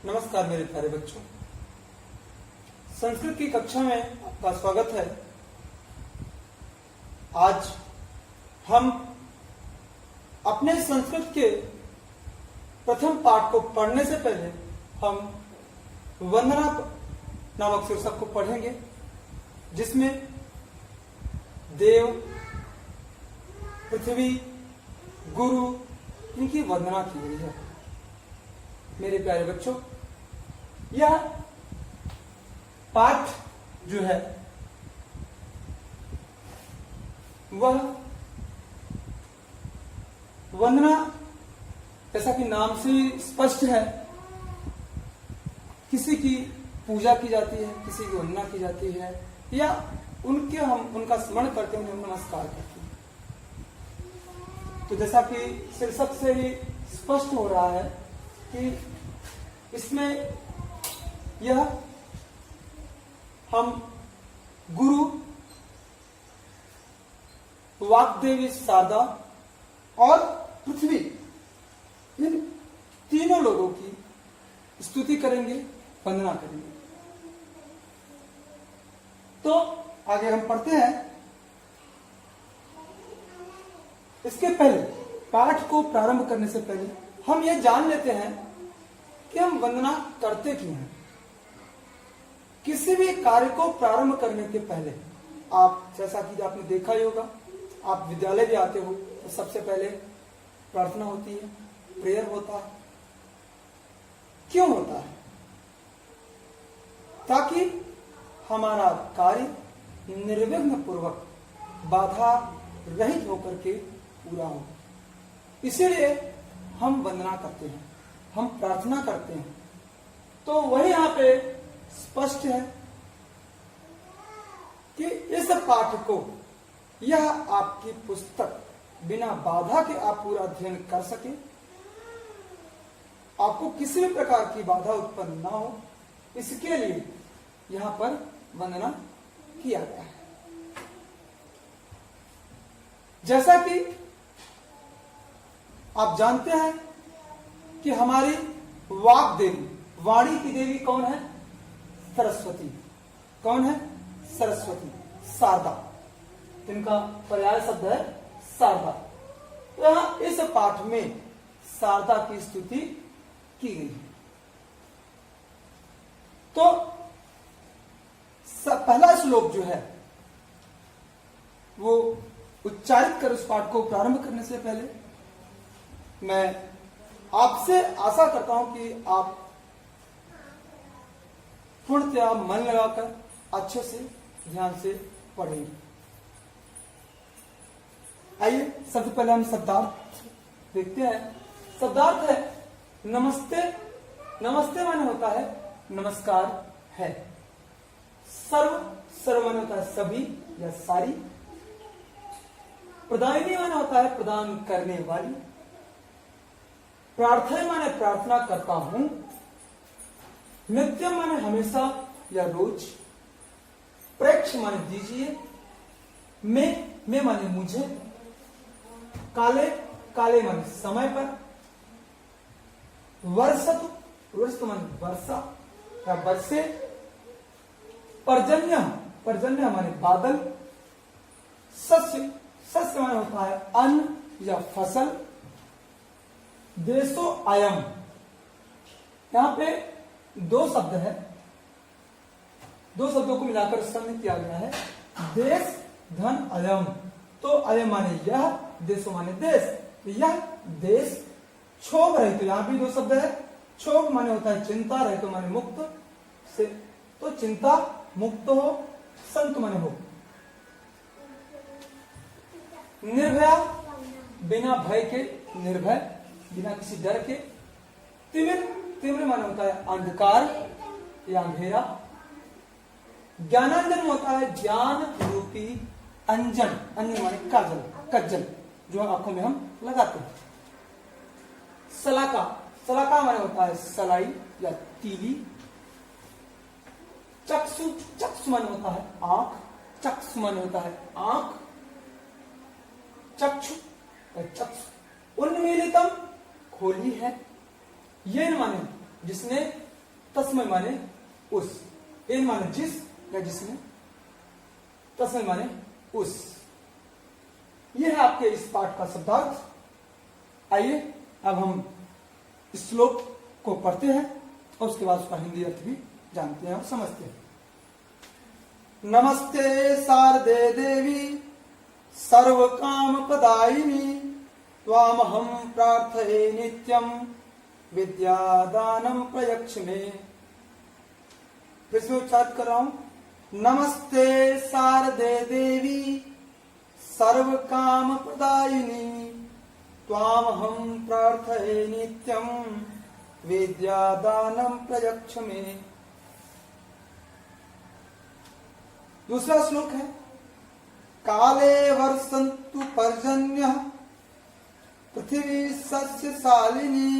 नमस्कार मेरे प्यारे बच्चों, संस्कृत की कक्षा में आपका स्वागत है। आज हम अपने संस्कृत के प्रथम पाठ को पढ़ने से पहले हम वंदना नामक शीर्षक को पढ़ेंगे, जिसमें देव, पृथ्वी, गुरु इनकी वंदना की गई है। मेरे प्यारे बच्चों, यह पाठ जो है वह वंदना, जैसा कि नाम से स्पष्ट है, किसी की पूजा की जाती है, किसी की वंदना की जाती है, या हम उनका स्मरण करते हैं, उन्हें नमस्कार करते हैं। तो जैसा कि शीर्षक से ही स्पष्ट हो रहा है कि इसमें यह हम गुरु, वाग्देवी शारदा और पृथ्वी, इन तीनों लोगों की स्तुति करेंगे, वंदना करेंगे। तो आगे हम पढ़ते हैं। इसके पहले, पाठ को प्रारंभ करने से पहले हम ये जान लेते हैं कि हम वंदना करते क्यों हैं। किसी भी कार्य को प्रारंभ करने के पहले आप, जैसा कि आपने देखा ही होगा, आप विद्यालय भी आते हो तो सबसे पहले प्रार्थना होती है, प्रेयर होता है। क्यों होता है? ताकि हमारा कार्य निर्विघ्न पूर्वक, बाधा रहित होकर के पूरा हो। इसीलिए हम वंदना करते हैं, हम प्रार्थना करते हैं। तो वही यहां पे स्पष्ट है कि इस पाठ को, यह आपकी पुस्तक बिना बाधा के आप पूरा अध्ययन कर सके, आपको किसी भी प्रकार की बाधा उत्पन्न ना हो, इसके लिए यहां पर वंदना किया गया है। जैसा कि आप जानते हैं कि हमारी वाक देवी, वाणी की देवी कौन है? सरस्वती। कौन है? सरस्वती, शारदा। इनका पर्याय शब्द है शारदा। तो यहां इस पाठ में शारदा की स्तुति की गई है। तो पहला श्लोक जो है वो उच्चारित कर, उस पाठ को प्रारंभ करने से पहले मैं आपसे आशा करता हूं कि आप पूर्णतया मन लगाकर अच्छे से ध्यान से पढ़ेंगे। आइए सबसे पहले हम शब्दार्थ देखते हैं। शब्दार्थ है नमस्ते। नमस्ते माने होता है नमस्कार है। सर्व, सर्व माने होता है सभी या सारी। प्रदायिनी माने होता है प्रदान करने वाली। प्रार्थना माने प्रार्थना करता हूं। नित्यम माने हमेशा या रोज। प्रेक्ष माने दीजिए। मैं माने मुझे। काले, काले माने समय पर। वर्षतु, वर्ष माने वर्षा या वर्षे। पर्जन्य, पर्जन्य माने बादल। सस्य, सस्य माने होता है अन्न या फसल। देशो अयम, यहां पे दो शब्द है, दो शब्दों को मिलाकर संबंध किया गया है। देश, धन, अयम। तो अयम माने यह, देशो माने देश। यह देश क्षोभ रहित, तो यहां भी दो शब्द है। क्षोभ माने होता है चिंता, रहित माने मुक्त से, तो चिंता मुक्त हो। संत माने हो। निर्भया, बिना भय के, निर्भय, बिना किसी डर के। तिमिर, तिमिर माने होता है अंधकार या अंधेरा। ज्ञानांजन होता है ज्ञान रूपी अंजन। अन्य माने काजल, कज्जल, जो आंखों में हम लगाते हैं। सलाका, सलाका माने होता है सलाई या तीली। चक्षु, चक्षु माने होता है आंख। चक्षु माने होता है आंख। चक्षु, चक्षु। उन्मीलितम, खोली है। ये माने जिसने तस्मै माने उस, एन माने जिस या जिसमें, तस्मै माने उस। यह है आपके इस पाठ का शब्दार्थ। आइए अब हम इस श्लोक को पढ़ते हैं और उसके बाद उसका हिंदी अर्थ भी जानते हैं और समझते हैं। नमस्ते शारदे देवी सर्व काम प्रदायिनी त्वामहं प्रार्थये नित्यं विद्यादानं प्रयच्छ मे। फिर से उच्चारित कर रहा हूं। नमस्ते शारदे देवी सर्व काम प्रदायिनी त्वामहं प्रार्थये नित्यं विद्यादानं प्रयच्छ मे। दूसरा श्लोक है। काले वर्षन्तु पर्जन्यः पृथिवी सस्यशालिनी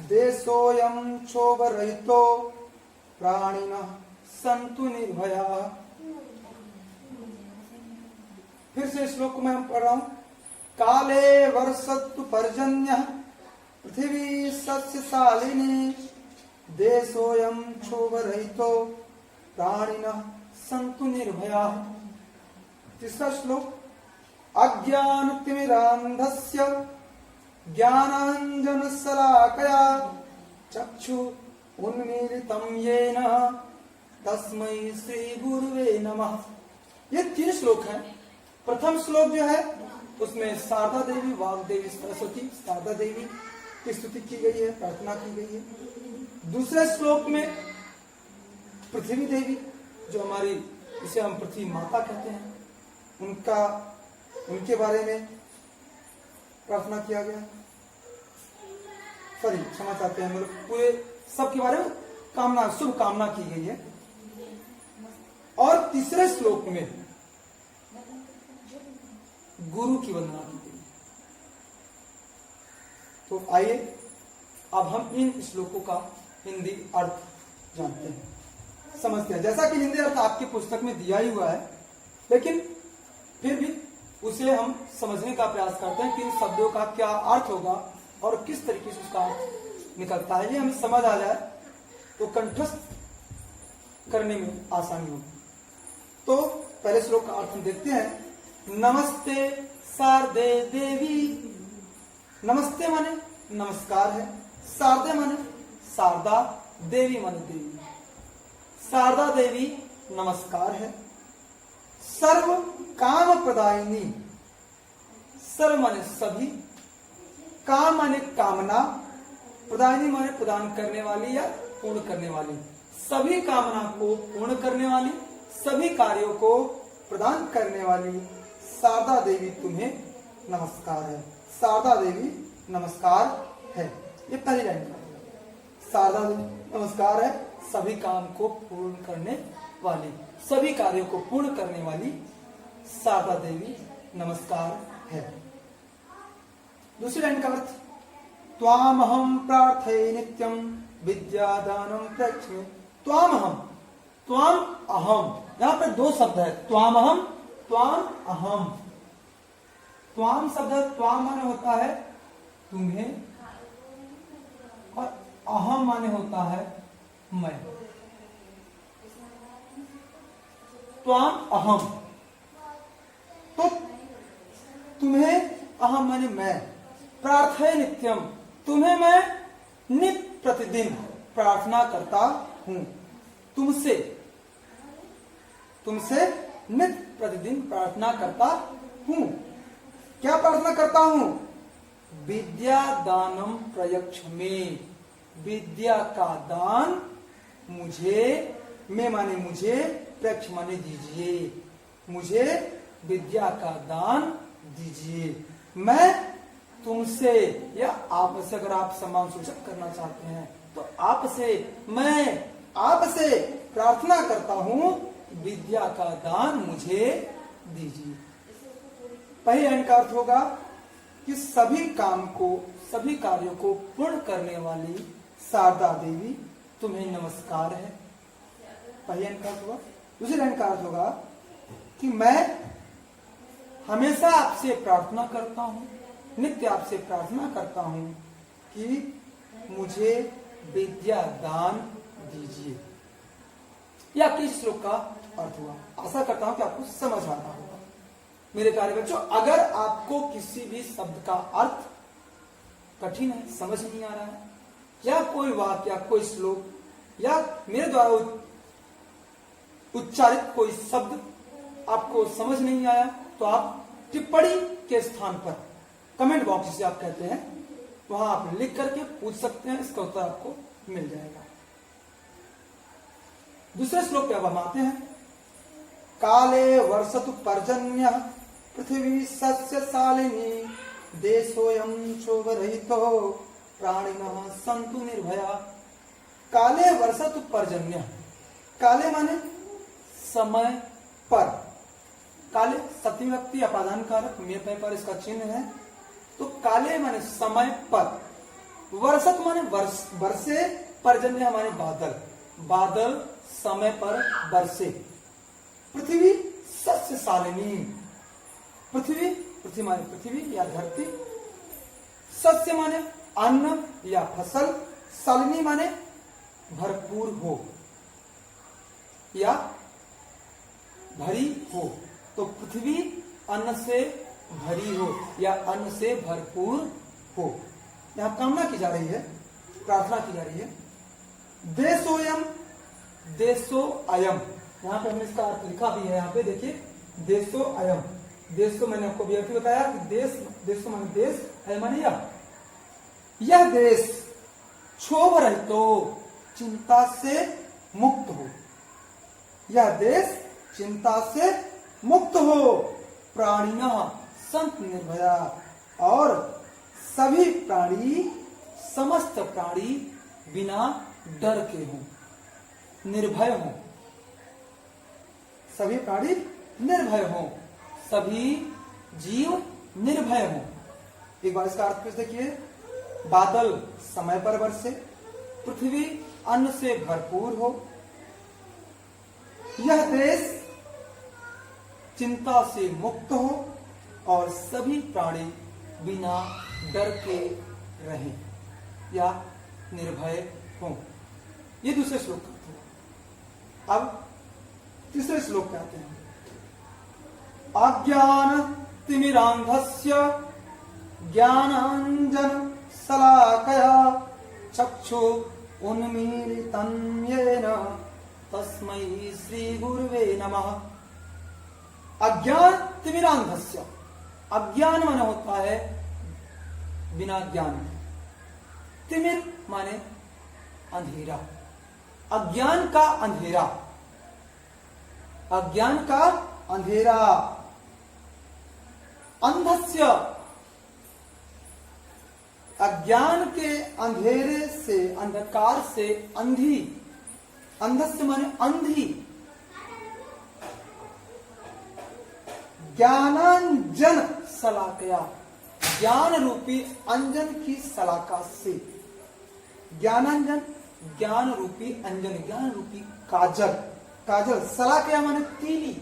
देशोऽयं क्षोभरहितो प्राणिनः सन्तु निर्भयाः। फिर से श्लोक में हम पढ़ रहा हूं। काले वर्षतु पर्जन्यः पृथिवी सस्यशालिनी देशोऽयं क्षोभरहितो प्राणिनः सन्तु निर्भयाः। तीसरा श्लोक। अज्ञानतिमिरान्धस्य ज्ञानाञ्जनशलाकया चक्षु उन्मीलितं येन तस्मै श्री गुरुवे नमः। ये 3 श्लोक हैं। प्रथम श्लोक जो है उसमें शारदा देवी, वाग्देवी, सरस्वती, शारदा देवी की स्तुति की गई है, प्रार्थना की गई है। दूसरे श्लोक में पृथ्वी देवी, जो हमारी, जिसे हम पृथ्वी माता कहते हैं, उनके बारे में प्रार्थना किया गया। सॉरी, क्षमा चाहते हैं, मतलब पूरे सबके बारे में कामना, शुभ कामना की गई है। और तीसरे श्लोक में गुरु की वंदना की गई। तो आइए अब हम इन श्लोकों का हिंदी अर्थ जानते हैं, समझते हैं। जैसा कि हिंदी अर्थ आपकी पुस्तक में दिया ही हुआ है, लेकिन फिर भी उसे हम समझने का प्रयास करते हैं कि इन शब्दों का क्या अर्थ होगा और किस तरीके से उसका अर्थ निकलता है। ये हमें समझ आ जाए तो कंठस्थ करने में आसानी होगी। तो पहले श्लोक का अर्थ हम देखते हैं। नमस्ते शारदे देवी। नमस्ते माने नमस्कार है, शारदे माने शारदा, देवी माने देवी। शारदा देवी नमस्कार है। सर्व काम प्रदायिनी। सर्व माने सभी, काम माने कामना, प्रदायिनी माने प्रदान करने वाली या पूर्ण करने वाली। सभी कामना को पूर्ण करने वाली, सभी कार्यों को प्रदान करने वाली शारदा देवी तुम्हें नमस्कार है। शारदा देवी नमस्कार है। ये पहली लाइन है। शारदा देवी नमस्कार है, सभी काम को पूर्ण करने वाली, सभी कार्यों को पूर्ण करने वाली शारदा देवी नमस्कार है। दूसरी लाइन का अर्थ। त्वामहं प्रार्थये नित्यं विद्यादानं प्रयच्छ मे। त्वामहं, त्वाम अहम, यहां पर 2 शब्द है। त्वामहं, त्वाम अहम। त्वाम शब्द, त्वाम माने होता है तुम्हें और अहम माने होता है मैं। त्वाम अहम, तो तुम्हें, अहम माने मैं, प्रार्थये नित्यम, तुम्हें मैं नित्य प्रतिदिन प्रार्थना करता हूं। तुमसे नित्य प्रतिदिन प्रार्थना करता हूं। क्या प्रार्थना करता हूं? विद्या दानम प्रयच्छ मे। विद्या का दान मुझे, मैं माने मुझे, प्रयच्छ माने दीजिए, मुझे विद्या का दान दीजिए। मैं तुमसे या आपसे, अगर आप सम्मान सूचक करना चाहते हैं तो आपसे, मैं आपसे प्रार्थना करता हूं, विद्या का दान मुझे दीजिए। पहले लाइन का अर्थ होगा कि सभी काम को, सभी कार्यों को पूर्ण करने वाली शारदा देवी तुम्हें नमस्कार है। पहले लाइन का अर्थ होगा। दूसरी लाइन का अर्थ होगा कि मैं हमेशा आपसे प्रार्थना करता हूं, नित्य आपसे प्रार्थना करता हूं कि मुझे विद्या दान दीजिए। यह किस श्लोक का अर्थ हुआ? आशा करता हूं कि आपको समझ आ रहा होगा। मेरे प्यारे बच्चों, अगर आपको किसी भी शब्द का अर्थ कठिन है, समझ नहीं आ रहा है, या कोई वाक्य या कोई श्लोक या मेरे द्वारा उच्चारित कोई शब्द आपको समझ नहीं आया, तो आप टिप्पणी के स्थान पर कमेंट बॉक्स जिसे आप कहते हैं वहां आप लिख करके पूछ सकते हैं, इसका उत्तर आपको मिल जाएगा। दूसरे श्लोक पे अब हम आते हैं। काले वर्षतु पर्जन्य पृथ्वी सस्य शालिनी देशोऽयं क्षोभरहितो प्राणिनः सन्तु निर्भया। काले वर्षतु पर्जन्य, काले माने समय पर, काले सप्तमी विभक्ति अपादान कारक मेय पर इसका चिन्ह है, तो काले माने समय पर, वर्षत माने वर्षे, पर्जन्य माने बादल, बादल समय पर बरसे। पृथ्वी सस्य शालिनी, पृथ्वी, पृथ्वी माने पृथ्वी या धरती, सस्य माने अन्न या फसल, शालिनी माने भरपूर हो या भरी हो, तो पृथ्वी अन्न से भरी हो या अन्न से भरपूर हो। यहां कामना की जा रही है, प्रार्थना की जा रही है। देशोयम, देशो अयम, यहां पे हमने इसका अर्थ लिखा भी है, यहां पे देखिए, देशो अयम, देश को मैंने आपको भी बताया कि देश, देश को माने देश, अयम माने यह देश क्षोभ रहित हो, चिंता से मुक्त हो, यह देश चिंता से मुक्त हो, प्राणिनः सन्तु निर्भया, और सभी प्राणी, समस्त प्राणी बिना डर के हों, निर्भय हों, सभी प्राणी निर्भय हों, सभी जीव निर्भय हों। एक बार इसका अर्थ फिर देखिए। बादल समय पर बरसे, पृथ्वी अन्न से भरपूर हो, यह देश चिंता से मुक्त हो, और सभी प्राणी बिना डर के रहें या निर्भय हों। ये दूसरे श्लोक का था। अब तीसरे श्लोक पे आते हैं। अज्ञान तिमिरांधस्य ज्ञानांजन शलाकया चक्षु उन्मीलितं येन तस्मै श्री गुरुवे नमः। अज्ञान तिमिरांधस्य, अज्ञान माने होता है बिना ज्ञान, तिमिर माने अंधेरा, अज्ञान का अंधेरा, अज्ञान का अंधेरा। अंधस्य, अज्ञान के अंधेरे से, अंधकार से अंधी, अंधस्य माने अंधी। ज्ञानांजन शलाकया, ज्ञान रूपी अंजन की शलाका से, ज्ञानांजन, ज्ञान रूपी अंजन, ज्ञान रूपी काजल, काजल, शलाकया माने तीली,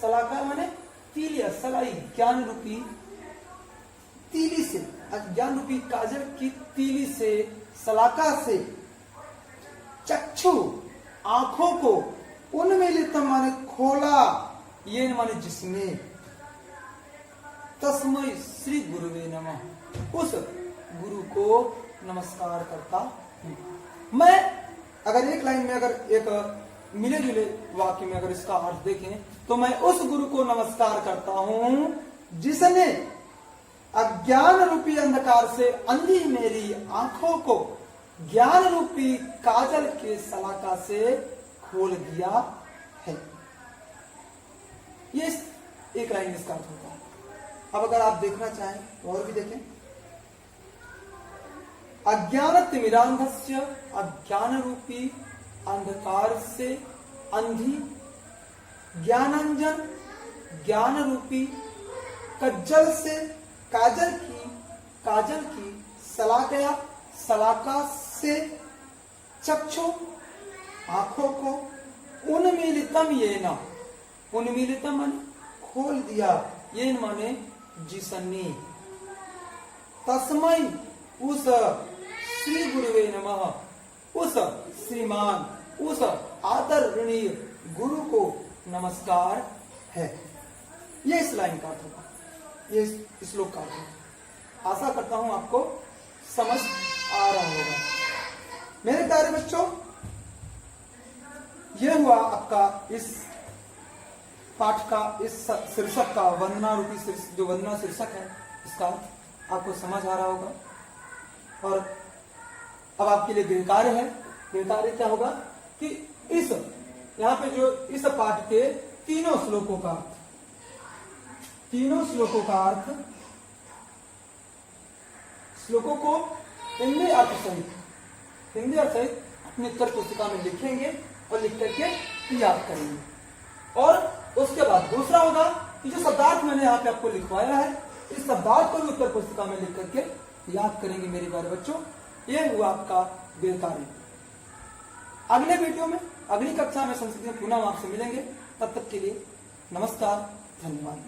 शलाका माने तीली, सलाई, ज्ञान रूपी तीली से, ज्ञान रूपी काजल की तीली से, शलाका से, चक्षु आंखों को, उन्मीलित माने खोला, ये माने जिसने, तस्मै श्री गुरुवे नमः, उस गुरु को नमस्कार करता हूं। मैं अगर एक लाइन में, अगर एक मिले जुले वाक्य में अगर इसका अर्थ देखें, तो मैं उस गुरु को नमस्कार करता हूं जिसने अज्ञान रूपी अंधकार से अंधी मेरी आंखों को ज्ञान रूपी काजल के शलाका से खोल दिया है। ये एक लाइन इसका अर्थ होता है। अब अगर आप देखना चाहें तो और भी देखें। अज्ञान तिमिरांधस्य, अज्ञान रूपी अंधकार से अंधी, ज्ञानांजन, ज्ञान रूपी कज्जल से, काजल की शलाकया, शलाका से, चक्षु आंखों को, उन्मीलितम येन, उन्मीलितम माने खोल दिया, येन माने जिसने, तस्मै उस श्री गुरुवे नमः, उस श्रीमान, उस आदरणीय गुरु को नमस्कार है। ये इस लाइन का अर्थ होगा, ये इस श्लोक का अर्थ होगा। आशा करता हूं आपको समझ आ रहा होगा। मेरे प्यारे बच्चों, यह हुआ आपका इस पाठ का, इस शीर्षक का, वंदना रूपी जो वंदना शीर्षक है, इसका आपको समझ आ रहा होगा। और अब आपके लिए गृह कार्य है। गृह कार्य क्या होगा कि इस यहाँ पे जो इस पाठ के तीनों श्लोकों का अर्थ, श्लोकों को हिंदी अर्थ सहित अपनी उत्तर पुस्तिका में लिखेंगे और लिख करके याद करेंगे। और उसके बाद दूसरा होगा कि जो शब्दार्थ मैंने यहाँ पे आपको लिखवाया है, इस शब्दार्थ को भी उत्तर पुस्तिका में लिख करके याद करेंगे मेरे प्यारे बच्चों। यह हुआ आपका गृह कार्य। अगले वीडियो में, अगली कक्षा में संस्कृत में पुनः आपसे मिलेंगे। तब तक के लिए नमस्कार, धन्यवाद।